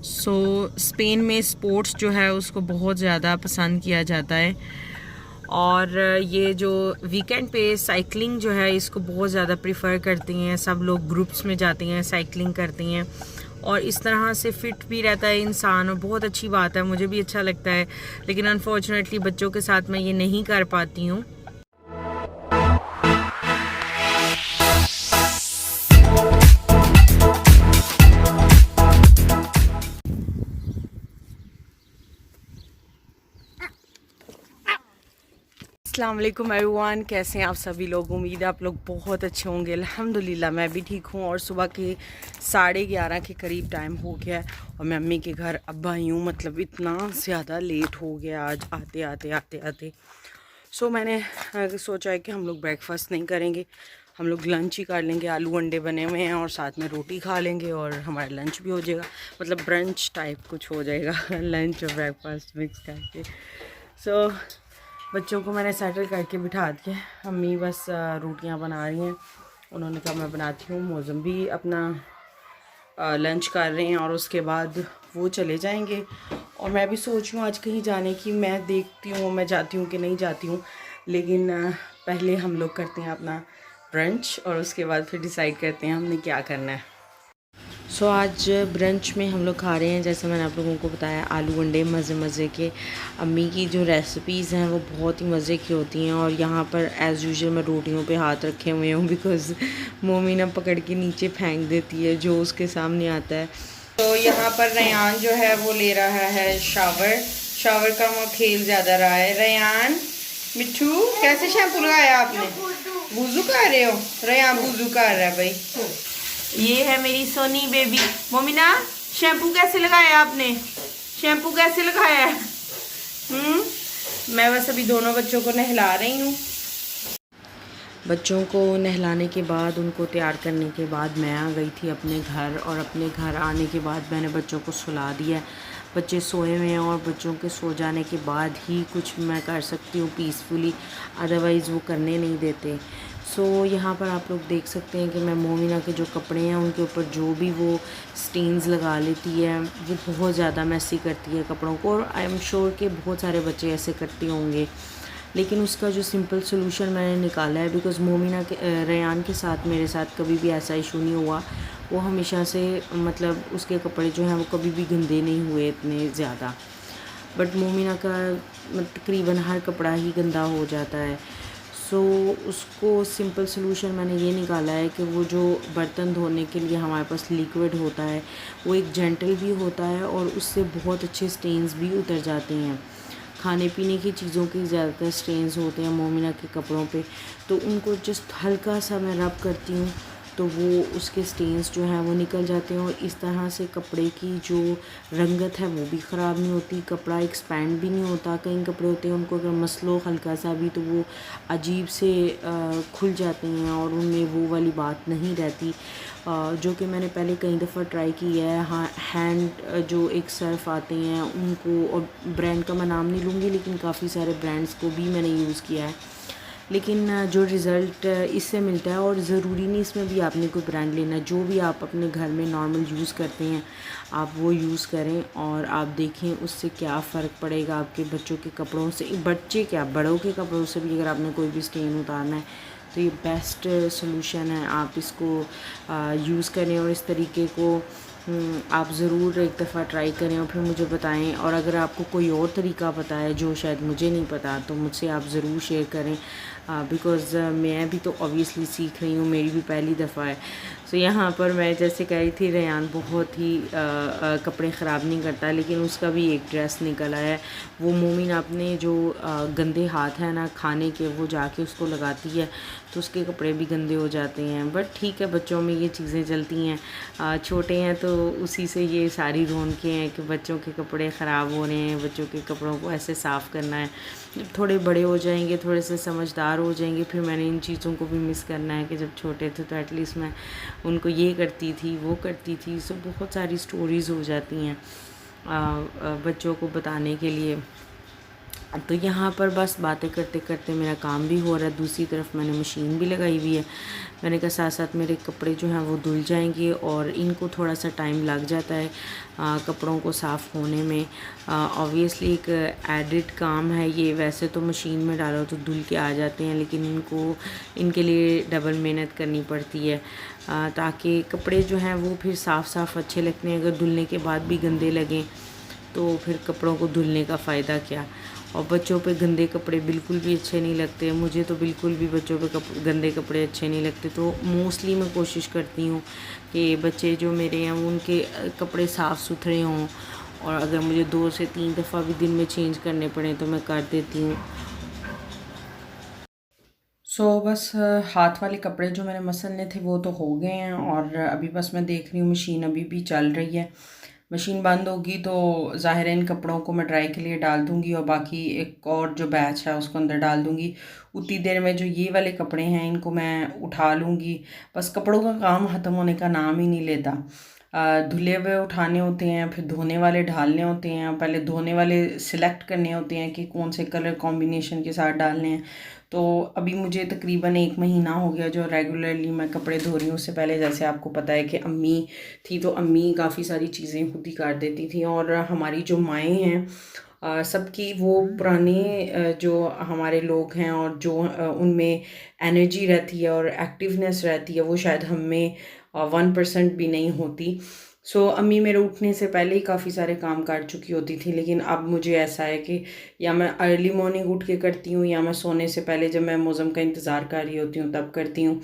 Spain में sports जो है उसको बहुत ज़्यादा पसंद किया जाता है, और ये जो वीकेंड पे साइकिलिंग जो है इसको बहुत ज़्यादा प्रेफर करती हैं। सब लोग ग्रुप्स में जाती हैं, साइकिलिंग करती हैं, और इस तरह से फ़िट भी रहता है इंसान, और बहुत अच्छी बात है, मुझे भी अच्छा लगता है। लेकिन अनफॉर्चुनेटली बच्चों के साथ मैं ये नहीं कर पाती हूँ। अस्सलाम वालेकुम एवरीवन, कैसे हैं आप सभी लोग? उम्मीद है आप लोग बहुत अच्छे होंगे। अल्हम्दुलिल्लाह मैं भी ठीक हूँ। और सुबह के 11:30 के करीब टाइम हो गया है और मैं अम्मी के घर अब आई हूँ। मतलब इतना ज़्यादा लेट हो गया आज आते। मैंने सोचा है कि हम लोग ब्रेकफास्ट नहीं करेंगे, हम लोग लंच ही कर लेंगे। आलू अंडे बने हुए हैं और साथ में रोटी खा लेंगे और हमारा लंच भी हो जाएगा। मतलब ब्रंच टाइप कुछ हो जाएगा लंच और ब्रेकफास्ट मिक्स करके। बच्चों को मैंने सेटल करके बिठा दिया। अम्मी बस रोटियां बना रही हैं, उन्होंने कहा मैं बनाती हूँ। मौसम भी अपना लंच कर रहे हैं और उसके बाद वो चले जाएंगे। और मैं भी सोच रही हूँ आज कहीं जाने की। मैं देखती हूँ मैं जाती हूँ कि नहीं जाती हूँ, लेकिन पहले हम लोग करते हैं अपना ब्रंच और उसके बाद फिर डिसाइड करते हैं हमने क्या करना है। आज ब्रंच में हम लोग खा रहे हैं, जैसे मैंने आप लोगों को बताया, आलू अंडे मज़े के। अम्मी की जो रेसिपीज़ हैं वो बहुत ही मज़े की होती हैं। और यहाँ पर एज़ यूजुअल मैं रोटियों पे हाथ रखे हुए हूँ, बिकॉज़ मोमी ना पकड़ के नीचे फेंक देती है जो उसके सामने आता है। तो यहाँ पर रेयान जो है वो ले रहा है शावर का वो खेल ज़्यादा रहा है। रेयान मिट्ठू, कैसे शैम्पू लगाया आपने? वुज़ू कर रहे हो? रेयान वुज़ू कर रहा है भाई। ये है मेरी सोनी बेबी। मोमिना, शैम्पू कैसे लगाया आपने? शैम्पू कैसे लगाया है? मैं बस अभी दोनों बच्चों को नहला रही हूँ। बच्चों को नहलाने के बाद, उनको तैयार करने के बाद मैं आ गई थी अपने घर। और अपने घर आने के बाद मैंने बच्चों को सुला दिया। बच्चे सोए हुए हैं और बच्चों के सो जाने के बाद ही कुछ मैं कर सकती हूँ पीसफुली, अदरवाइज़ वो करने नहीं देते। यहाँ पर आप लोग देख सकते हैं कि मैं मोमिना के जो कपड़े हैं उनके ऊपर जो भी वो स्टेन्स लगा लेती है, वो बहुत ज़्यादा मैसी करती है कपड़ों को। और आई एम श्योर कि बहुत सारे बच्चे ऐसे करते होंगे, लेकिन उसका जो सिंपल सोल्यूशन मैंने निकाला है, बिकॉज़ मोमिना के रेयान के साथ मेरे साथ कभी भी ऐसा इशू नहीं हुआ। वो हमेशा से, मतलब उसके कपड़े जो हैं वो कभी भी गंदे नहीं हुए इतने ज़्यादा। बट मोमिना का तकरीबन हर कपड़ा ही गंदा हो जाता है। उसको सिंपल सोल्यूशन मैंने ये निकाला है कि वो जो बर्तन धोने के लिए हमारे पास लिक्विड होता है, वो एक जेंटल भी होता है और उससे बहुत अच्छे स्टेन्स भी उतर जाते हैं। खाने पीने की चीज़ों के ज़्यादातर स्टेन्स होते हैं मोमिना के कपड़ों पे, तो उनको जस्ट हल्का सा मैं रब करती हूँ तो वो उसके स्टेन्स जो हैं वो निकल जाते हैं। और इस तरह से कपड़े की जो रंगत है वो भी ख़राब नहीं होती, कपड़ा एक्सपैंड भी नहीं होता। कई कपड़े होते हैं उनको अगर मसलो हल्का सा भी तो वो अजीब से खुल जाते हैं और उनमें वो वाली बात नहीं रहती, जो कि मैंने पहले कई दफ़ा ट्राई की है। हाँ, हैंड जो एक सर्फ आते हैं उनको, और ब्रांड का मैं नाम नहीं लूँगी, लेकिन काफ़ी सारे ब्रांड्स को भी मैंने यूज़ किया है, लेकिन जो रिज़ल्ट इससे मिलता है, और ज़रूरी नहीं इसमें भी आपने कोई ब्रांड लेना, जो भी आप अपने घर में नॉर्मल यूज़ करते हैं आप वो यूज़ करें और आप देखें उससे क्या फ़र्क पड़ेगा आपके बच्चों के कपड़ों से। बच्चे क्या, बड़ों के कपड़ों से भी अगर आपने कोई भी स्टेन उतारना है तो ये बेस्ट सॉल्यूशन है। आप इसको यूज़ करें और इस तरीके को आप ज़रूर एक दफ़ा ट्राई करें और फिर मुझे बताएं। और अगर आपको कोई और तरीका पता है जो शायद मुझे नहीं पता तो मुझसे आप ज़रूर शेयर करें, बिकॉज़ मैं भी तो ऑब्वियसली सीख रही हूँ, मेरी भी पहली दफ़ा है। यहाँ पर मैं जैसे कह रही थी, रेयान बहुत ही कपड़े ख़राब नहीं करता, लेकिन उसका भी एक ड्रेस निकला है। वो मोमिन अपने जो गंदे हाथ हैं ना खाने के, वो जाके उसको लगाती है तो उसके कपड़े भी गंदे हो जाते हैं। बट ठीक है, बच्चों में ये चीज़ें चलती हैं। छोटे हैं तो उसी से ये सारी रौनकें हैं कि बच्चों के कपड़े ख़राब हो रहे हैं, बच्चों के कपड़ों को ऐसे साफ़ करना है। जब थोड़े बड़े हो जाएंगे, थोड़े से समझदार हो जाएंगे, फिर मैंने इन चीज़ों को भी मिस करना है कि जब छोटे थे तो एटलीस्ट मैं उनको ये करती थी वो करती थी। बहुत सारी स्टोरीज़ हो जाती हैं बच्चों को बताने के लिए। तो यहाँ पर बस बातें करते करते मेरा काम भी हो रहा है, दूसरी तरफ मैंने मशीन भी लगाई हुई है। मैंने कहा साथ साथ मेरे कपड़े जो हैं वो धुल जाएंगे और इनको थोड़ा सा टाइम लग जाता है कपड़ों को साफ़ होने में। ऑब्वियसली एक एडिड काम है ये, वैसे तो मशीन में डालो तो धुल के आ जाते हैं, लेकिन इनके लिए डबल मेहनत करनी पड़ती है ताकि कपड़े जो हैं वो फिर साफ़ अच्छे लगते हैं। अगर धुलने के बाद भी गंदे लगें तो फिर कपड़ों को धुलने का फ़ायदा क्या। और बच्चों पे गंदे कपड़े बिल्कुल भी अच्छे नहीं लगते, मुझे तो बिल्कुल भी बच्चों पे गंदे कपड़े अच्छे नहीं लगते। तो मोस्टली मैं कोशिश करती हूँ कि बच्चे जो मेरे हैं उनके कपड़े साफ़ सुथरे हों, और अगर मुझे 2 से 3 दफ़ा भी दिन में चेंज करने पड़े तो मैं कर देती हूँ। बस हाथ वाले कपड़े जो मैंने मसलने थे वो तो हो गए हैं, और अभी बस मैं देख रही हूँ मशीन अभी भी चल रही है। मशीन बंद होगी तो ज़ाहिर है इन कपड़ों को मैं ड्राई के लिए डाल दूँगी और बाकी एक और जो बैच है उसको अंदर डाल दूँगी। उतनी देर में जो ये वाले कपड़े हैं इनको मैं उठा लूँगी। बस कपड़ों का काम ख़त्म होने का नाम ही नहीं लेता। धुले हुए उठाने होते हैं, फिर धोने वाले डालने होते हैं, पहले धोने वाले सिलेक्ट करने होते हैं कि कौन से कलर कॉम्बिनेशन के साथ डालने हैं। तो अभी मुझे तकरीबन 1 महीना हो गया जो रेगुलरली मैं कपड़े धो रही हूँ। उससे पहले जैसे आपको पता है कि अम्मी थी, तो अम्मी काफ़ी सारी चीज़ें खुद ही कर देती थी, और हमारी जो माएँ हैं सबकी वो पुराने जो हमारे लोग हैं और जो उनमें एनर्जी रहती है और एक्टिवनेस रहती है वो शायद हम में 1% भी नहीं होती। अम्मी मेरे उठने से पहले ही काफ़ी सारे काम कर चुकी होती थी, लेकिन अब मुझे ऐसा है कि या मैं अर्ली मॉर्निंग उठ के करती हूँ या मैं सोने से पहले जब मैं मौसम का इंतज़ार कर रही होती हूँ तब करती हूँ।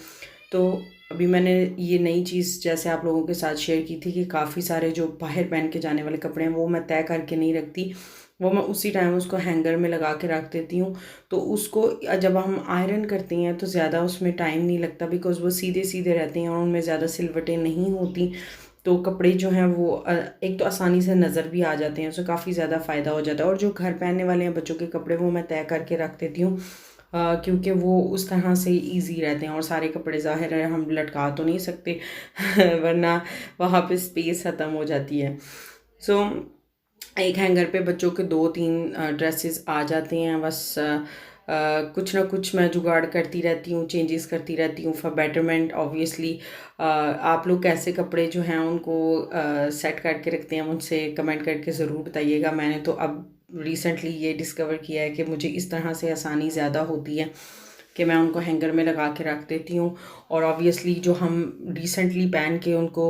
तो अभी मैंने ये नई चीज़ जैसे आप लोगों के साथ शेयर की थी कि काफ़ी सारे जो बाहर पहन के जाने वाले कपड़े हैं वो मैं तय करके नहीं रखती, वो मैं उसी टाइम उसको हैंगर में लगा के रख देती हूँ। तो उसको जब हम आयरन करते हैं तो ज़्यादा उसमें टाइम नहीं लगता, बिकॉज़ वो सीधे सीधे रहते हैं और उनमें ज़्यादा सिलवटें नहीं होती। तो कपड़े जो हैं वो एक तो आसानी से नज़र भी आ जाते हैं, उससे काफ़ी ज़्यादा फ़ायदा हो जाता है। और जो घर पहनने वाले हैं बच्चों के कपड़े वो मैं तय करके रख देती हूँ क्योंकि वो उस तरह से ईज़ी रहते हैं, और सारे कपड़े ज़ाहिर है हम लटका तो नहीं सकते वरना वहाँ पे स्पेस ख़त्म हो जाती है। एक हैंगर पे बच्चों के 2-3 ड्रेसेस आ जाते हैं। बस कुछ ना कुछ मैं जुगाड़ करती रहती हूँ, चेंजेस करती रहती हूँ फॉर बेटरमेंट ऑब्वियसली। आप लोग कैसे कपड़े जो हैं उनको सेट करके रखते हैं मुझसे कमेंट करके ज़रूर बताइएगा। मैंने तो अब रिसेंटली ये डिस्कवर किया है कि मुझे इस तरह से आसानी ज़्यादा होती है कि मैं उनको हैंगर में लगा के रख देती हूँ। और ऑब्वियसली जो हम रिसेंटली पहन के उनको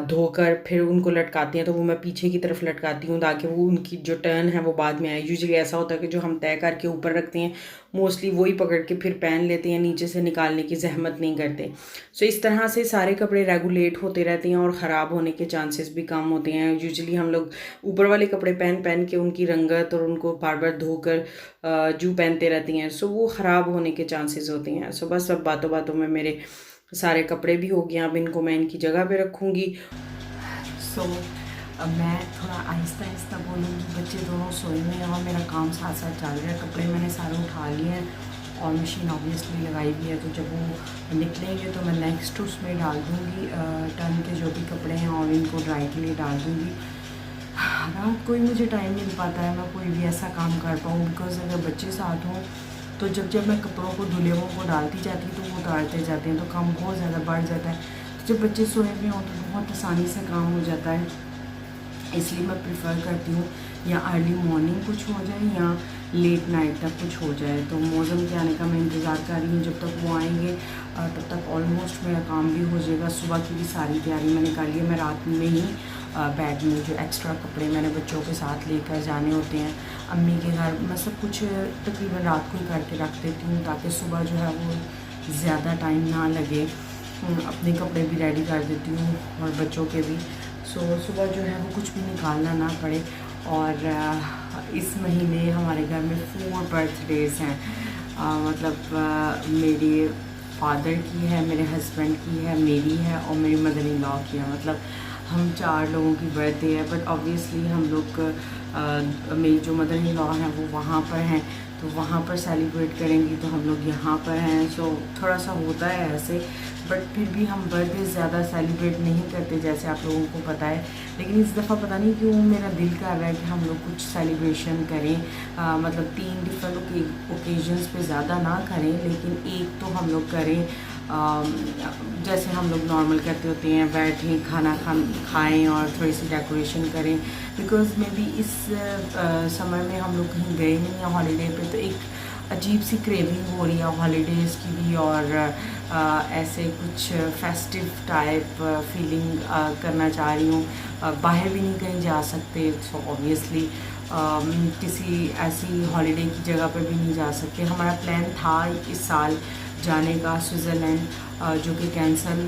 धोकर फिर उनको लटकाते हैं तो वो मैं पीछे की तरफ लटकाती हूँ ताकि वो उनकी जो टर्न है वो बाद में आए। यूजुअली ऐसा होता है कि जो हम तय करके ऊपर रखते हैं मोस्टली वही पकड़ के फिर पहन लेते हैं, नीचे से निकालने की जहमत नहीं करते। इस तरह से सारे कपड़े रेगुलेट होते रहते हैं और ख़राब होने के चांसेस भी कम होते हैं। यूजुअली हम लोग ऊपर वाले कपड़े पहन के उनकी रंगत और उनको बार बार धोकर जो पहनते रहती हैं, वो ख़राब होने के चांसेस होते हैं। बस अब बातों बातों में मेरे सारे कपड़े भी हो गए, अब इनको मैं इनकी जगह पे रखूँगी। अब मैं थोड़ा आहिस्ता आहिस्ता बोलूँगी, बच्चे दोनों सोए हुए हैं और मेरा काम साथ साथ चल रहा है। कपड़े मैंने सारे उठा लिए हैं और मशीन ऑब्वियसली लगाई हुई है, तो जब वो निकलेंगे तो मैं नेक्स्ट उसमें डाल दूँगी टर्न के जो भी कपड़े हैं और इनको ड्राई के लिए डाल दूँगी। रात को ही मुझे टाइम मिल पाता है मैं कोई भी ऐसा काम कर पाऊँ, बिकॉज़ अगर बच्चे साथ हों तो जब मैं कपड़ों को धुले हुओं को डालती जाती हूँ तो वो उतारते जाते हैं, तो काम बहुत ज़्यादा बढ़ जाता है। तो जब बच्चे सोए हुए हों तो बहुत आसानी से काम हो जाता है, इसलिए मैं प्रेफर करती हूँ या अर्ली मॉर्निंग कुछ हो जाए या लेट नाइट तक कुछ हो जाए। तो मौसम के आने का मैं इंतज़ार कर रही हूँ, जब तक वो आएंगे तब तक ऑलमोस्ट मेरा काम भी हो जाएगा। सुबह की भी सारी तैयारी मैंने कर ली है। मैं रात में ही बैग में जो एक्स्ट्रा कपड़े मैंने बच्चों के साथ लेकर जाने होते हैं अम्मी के घर, मैं सब कुछ तकरीबन रात को ही करके रख देती हूँ ताकि सुबह जो है वो ज़्यादा टाइम ना लगे। अपने कपड़े भी रेडी कर देती हूँ और बच्चों के भी, सुबह जो है वो कुछ भी निकालना ना पड़े। और इस महीने हमारे घर में 4 बर्थडेज़ हैं, मतलब मेरे फादर की है, मेरे हस्बैंड की है, मेरी है और मेरी मदर इन लॉ की है। मतलब हम 4 लोगों की बर्थडे है, बट ऑब्वियसली हम लोग मेरी जो मदर इन लॉ हैं वो वहाँ पर हैं, तो वहाँ पर सेलिब्रेट करेंगी, तो हम लोग यहाँ पर हैं। थोड़ा सा होता है ऐसे, बट फिर भी हम बर्थडे ज़्यादा सेलिब्रेट नहीं करते जैसे आप लोगों को पता है। लेकिन इस दफ़ा पता नहीं क्यों मेरा दिल कर रहा है कि हम लोग कुछ सेलिब्रेशन करें, मतलब 3 डिफरेंट ओकेजन्स पे ज़्यादा ना करें, लेकिन एक तो हम लोग करें जैसे हम लोग नॉर्मल करते होते हैं, बैठें खाना खाएँ और थोड़ी सी डेकोरेशन करें। बिकॉज़ मे बी इस समय में हम लोग कहीं गए नहीं हैं हॉलीडे पे, तो एक अजीब सी क्रेविंग हो रही है हॉलीडेज़ की भी, और ऐसे कुछ फेस्टिव टाइप फीलिंग करना चाह रही हूँ। बाहर भी नहीं कहीं जा सकते, सो ऑब्वियसली किसी ऐसी हॉलीडे की जगह पर भी नहीं जा सकते। हमारा प्लान था इस साल जाने का स्विट्ज़रलैंड, जो कि कैंसिल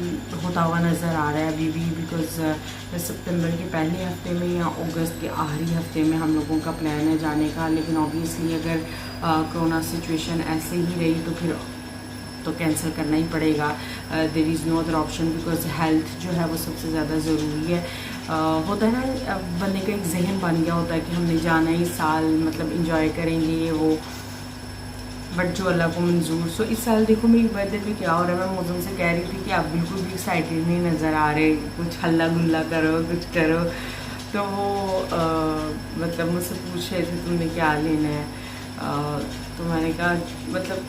होता हुआ नज़र आ रहा है अभी भी, बिकॉज़ सितंबर के पहले हफ्ते में या अगस्त के आखिरी हफ्ते में हम लोगों का प्लान है जाने का। लेकिन ऑब्वियसली अगर कोरोना सिचुएशन ऐसे ही रही तो फिर तो कैंसिल करना ही पड़ेगा। There is no other option, because health जो है वो सबसे ज़्यादा ज़रूरी है। होता है ना, बनने का एक जहन बन गया होता है कि हमने जाना ही साल, मतलब इंजॉय करेंगे ये वो, बट जो अल्लाह को मंजूर। सो इस साल देखो मेरी बर्थडे पे क्या हो रहा है, मैं मौसम से कह रही थी कि आप बिल्कुल भी एक्साइटेड नहीं नज़र आ रहे, कुछ हल्ला गुल्ला करो, कुछ करो। तो वो मतलब मुझसे पूछ रहे थे तुमने क्या लेना है, तो मैंने कहा मतलब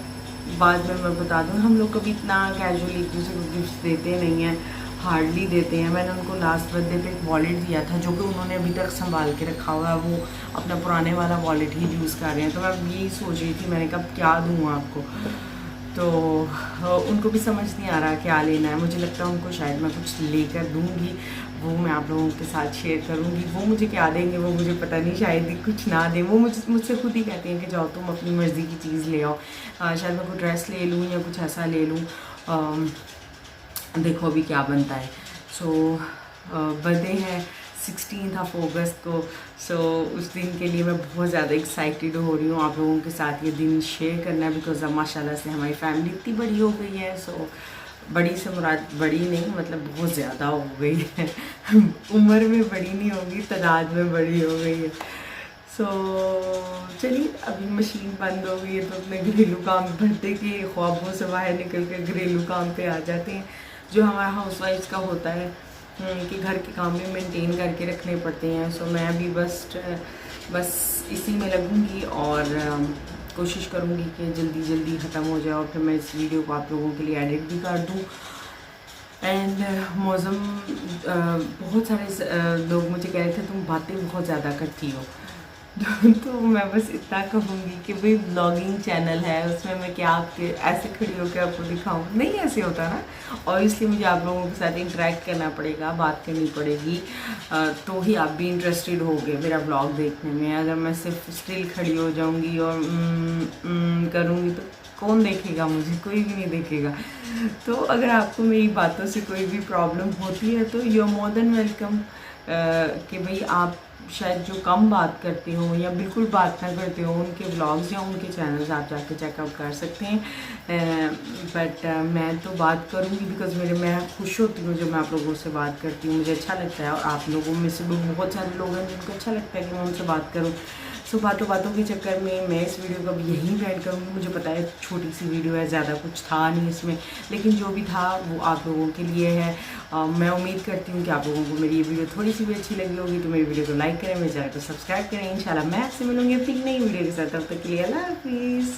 बाद में मैं बता दूँ, हम लोग कभी इतना कैजुअली एक दूसरे को गिफ्ट देते नहीं हैं, हार्डली देते हैं। मैंने उनको लास्ट बर्थडे पे एक वॉलेट दिया था जो कि उन्होंने अभी तक संभाल के रखा हुआ है, वो अपना पुराने वाला वॉलेट ही यूज़ कर रहे हैं। तो मैं यही सोच रही थी, मैंने कहा क्या दूँ आपको, तो उनको भी समझ नहीं आ रहा क्या लेना है। मुझे लगता है उनको शायद मैं कुछ लेकर दूँगी, वो मैं आप लोगों के साथ शेयर करूँगी। वो मुझे क्या देंगे वो मुझे पता नहीं, शायद ही कुछ ना दें। वो मुझसे खुद ही कहते हैं कि जाओ तुम अपनी मर्ज़ी की चीज़ ले आओ। शायद मैं कोई ड्रेस ले लूँ या कुछ ऐसा ले लूँ, देखो अभी क्या बनता है। सो बर्थडे है 16 अगस्त को, सो उस दिन के लिए मैं बहुत ज़्यादा एक्साइटेड हो रही हूँ आप लोगों के साथ ये दिन शेयर करना, बिकॉज़ अब माशाल्लाह से हमारी फैमिली इतनी बड़ी हो गई है। सो बड़ी से मुराद बड़ी नहीं, मतलब बहुत ज़्यादा हो गई है उम्र में बड़ी नहीं होगी, तादाद में बड़ी हो गई है। सो चलिए, अभी मशीन बंद हो गई है तो अपने घरेलू काम, बर्थडे के ख्वाबों से बाहर निकल कर घरेलू काम पे आ जाते हैं, जो हमारा हाउसवाइफ्स का होता है कि घर के काम भी मेंटेन करके रखने पड़ते हैं। सो मैं भी बस इसी में लगूंगी और कोशिश करूंगी कि जल्दी जल्दी ख़त्म हो जाए और फिर मैं इस वीडियो को आप लोगों के लिए एडिट भी कर दूं। एंड मौसम बहुत सारे लोग मुझे कह रहे थे तुम बातें बहुत ज़्यादा करती हो तो मैं बस इतना कहूँगी कि भाई ब्लॉगिंग चैनल है, उसमें मैं क्या आपके ऐसे खड़ी होकर आपको दिखाऊँ, नहीं ऐसे होता ना। और इसलिए मुझे आप लोगों के साथ इंटरेक्ट करना पड़ेगा, बात करनी पड़ेगी, तो ही आप भी इंटरेस्टेड होगे मेरा ब्लॉग देखने में। अगर मैं सिर्फ स्टिल खड़ी हो जाऊँगी और करूँगी तो कौन देखेगा मुझे, कोई भी नहीं देखेगा। तो अगर आपको मेरी बातों से कोई भी प्रॉब्लम होती है तो you are more than welcome, कि भाई आप शायद जो कम बात करते हो या बिल्कुल बात ना करते हो, उनके व्लॉग्स या उनके चैनल्स आप जाके चेकआउट कर सकते हैं। बट मैं तो बात करूँगी, बिकॉज़ मैं खुश होती हूँ जब मैं आप लोगों से बात करती हूँ, मुझे अच्छा लगता है। और आप लोगों में से बहुत सारे लोग हैं जिनको अच्छा लगता है कि मैं उनसे बात करूँ। सो बातों के चक्कर में मैं इस वीडियो को अब यहीं पे ऐड करूँगी। मुझे पता है छोटी सी वीडियो है, ज़्यादा कुछ था नहीं इसमें, लेकिन जो भी था वो आप लोगों के लिए है। मैं उम्मीद करती हूँ कि आप लोगों को मेरी ये वीडियो थोड़ी सी भी अच्छी लगी होगी, तो मेरी वीडियो को लाइक करें, मेरे चैनल को सब्सक्राइब करें। इंशाल्लाह मैं आपसे मिलूँगी अपनी नई वीडियो के साथ, तब तक के लिए अल्लाह हाफिज़।